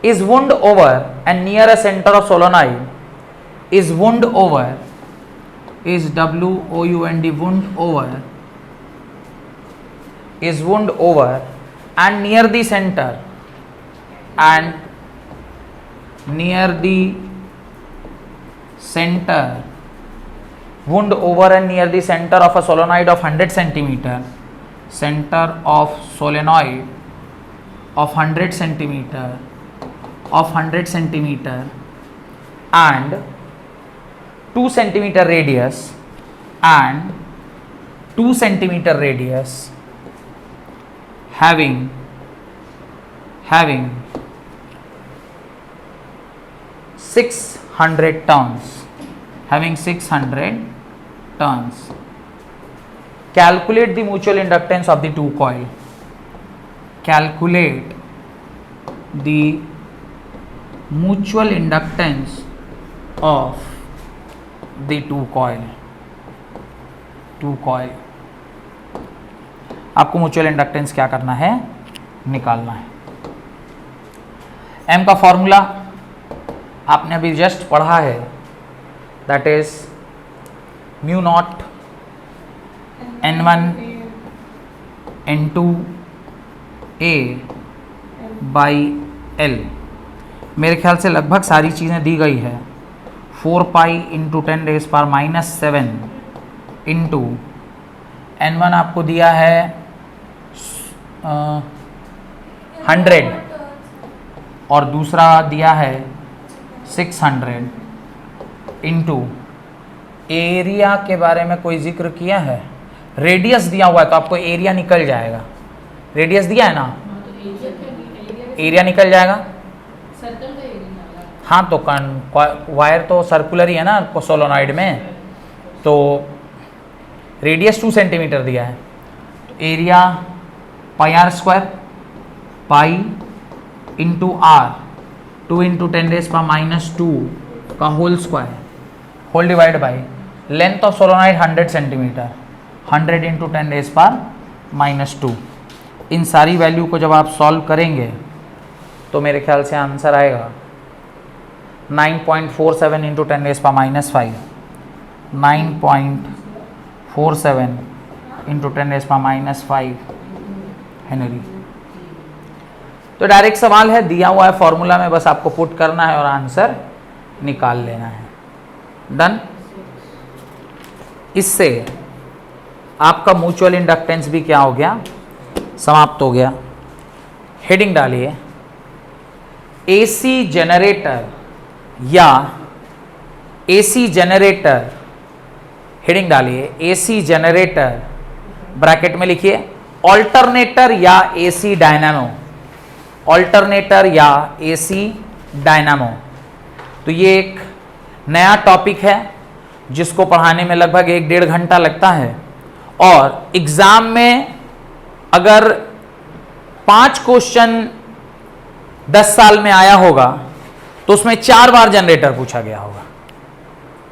is wound over and near a center of solenoid. Is wound over. Is WOUND wound over. Is wound over and near the center, wound over and near the center of a solenoid of 100 centimeter, center of solenoid of 100 centimeter and 2 centimeter radius, having 600 turns. Calculate the mutual inductance of the two coil. Calculate the mutual inductance of the two coil. आपको mutual inductance क्या करना है, निकालना है। M का formula आपने अभी just पढ़ा है, that is mu naught N1 N2 A by L। मेरे ख्याल से लगभग सारी चीज़ें दी गई है। 4 पाई इंटू 10⁻⁻7 इंटू N1 आपको दिया है 100 और दूसरा दिया है 600 इंटू एरिया के बारे में कोई जिक्र किया है, रेडियस दिया हुआ है तो आपको एरिया निकल जाएगा। रेडियस दिया है ना, एरिया निकल जाएगा। सर्कल का एरिया। हाँ तो वायर तो सर्कुलर ही है ना सोलोनॉइड में, तो रेडियस 2 सेंटीमीटर दिया है तो area pi r square, pi into r 2 into 10⁻⁻2 का whole square, whole divide by length of solenoid 100 centimetre, 100 into 10⁻⁻2। इन सारी वैल्यू को जब आप सॉल्व करेंगे तो मेरे ख्याल से आंसर आएगा 9.47 इंटू 10⁻⁻5, 9.47 इंटू 10⁻⁻5 हेनरी। तो डायरेक्ट सवाल है, दिया हुआ है फॉर्मूला में, बस आपको पुट करना है और आंसर निकाल लेना है। डन। इससे आपका म्यूचुअल इंडक्टेंस भी क्या हो गया, समाप्त हो गया। हेडिंग डालिए, एसी जनरेटर या एसी जनरेटर, हेडिंग डालिए एसी जनरेटर, ब्रैकेट में लिखिए ऑल्टरनेटर या एसी डायनामो, ऑल्टरनेटर या एसी डायनामो। तो ये एक नया टॉपिक है जिसको पढ़ाने में लगभग 1-1.5 घंटा लगता है, और एग्जाम में अगर 5 क्वेश्चन 10 साल में आया होगा तो उसमें 4 बार जनरेटर पूछा गया होगा,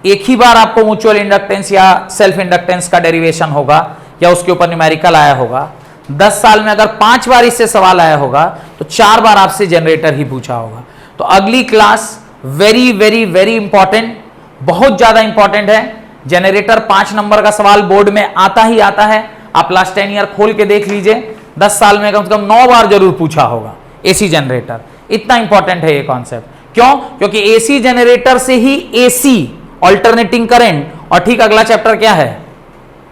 एक ही बार आपको म्यूचुअल इंडक्टेंस या सेल्फ इंडक्टेंस का डेरिवेशन होगा या उसके ऊपर न्यूमेरिकल आया होगा। 10 साल में अगर 5 बार इससे सवाल आया होगा तो 4 बार आपसे जनरेटर ही पूछा होगा। तो अगली class very very very important, बहुत ज्यादा इंपॉर्टेंट है। जनरेटर 5 नंबर का सवाल बोर्ड में आता ही आता है, आप लास्ट 10 ईयर खोल के देख लीजिए, 10 साल में कम से कम 9 बार जरूर पूछा होगा एसी जनरेटर। इतना इंपॉर्टेंट है ये कॉन्सेप्ट। क्यों? क्योंकि एसी जनरेटर से ही एसी ऑल्टरनेटिंग करंट, और ठीक अगला चैप्टर क्या है,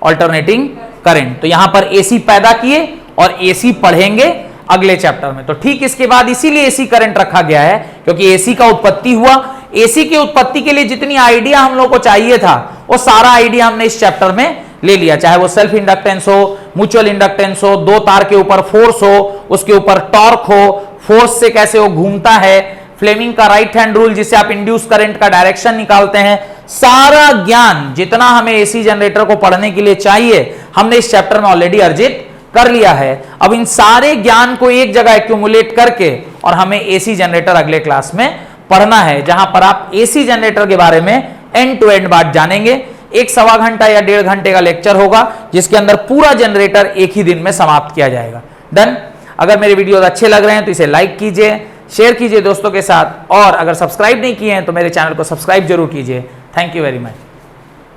ऑल्टरनेटिंग करंट। तो यहां पर एसी पैदा किए और एसी पढ़ेंगे अगले चैप्टर में। तो ठीक इसके बाद इसीलिए एसी करंट रखा गया है, क्योंकि एसी का उत्पत्ति हुआ। एसी की उत्पत्ति के लिए जितनी आइडिया हम लोग को चाहिए था वो सारा आइडिया हमने इस चैप्टर में ले लिया, चाहे वो सेल्फ इंडक्टेंस हो, म्यूचुअल इंडक्टेंस हो, 2 तार के ऊपर फोर्स हो, उसके ऊपर टॉर्क हो, फोर्स से कैसे वो घूमता है, फ्लेमिंग का राइट हैंड रूल जिससे आप इंड्यूस करंट का डायरेक्शन निकालते हैं, सारा ज्ञान जितना हमें एसी जनरेटर को पढ़ने के लिए चाहिए हमने इस चैप्टर में ऑलरेडी अर्जित कर लिया है। अब इन सारे ज्ञान को एक जगह एक्यूमुलेट करके और हमें एसी जनरेटर अगले क्लास में पढ़ना है, जहां पर आप एसी जनरेटर के बारे में एंड टू एंड बात जानेंगे। 1-1.25 घंटा या 1.5 घंटे का लेक्चर होगा जिसके अंदर पूरा जनरेटर एक ही दिन में समाप्त किया जाएगा। डन। अगर मेरे वीडियो अच्छे लग रहे हैं तो इसे लाइक कीजिए, शेयर कीजिए दोस्तों के साथ, और अगर सब्सक्राइब नहीं किए हैं तो मेरे चैनल को सब्सक्राइब जरूर कीजिए। Thank you very much.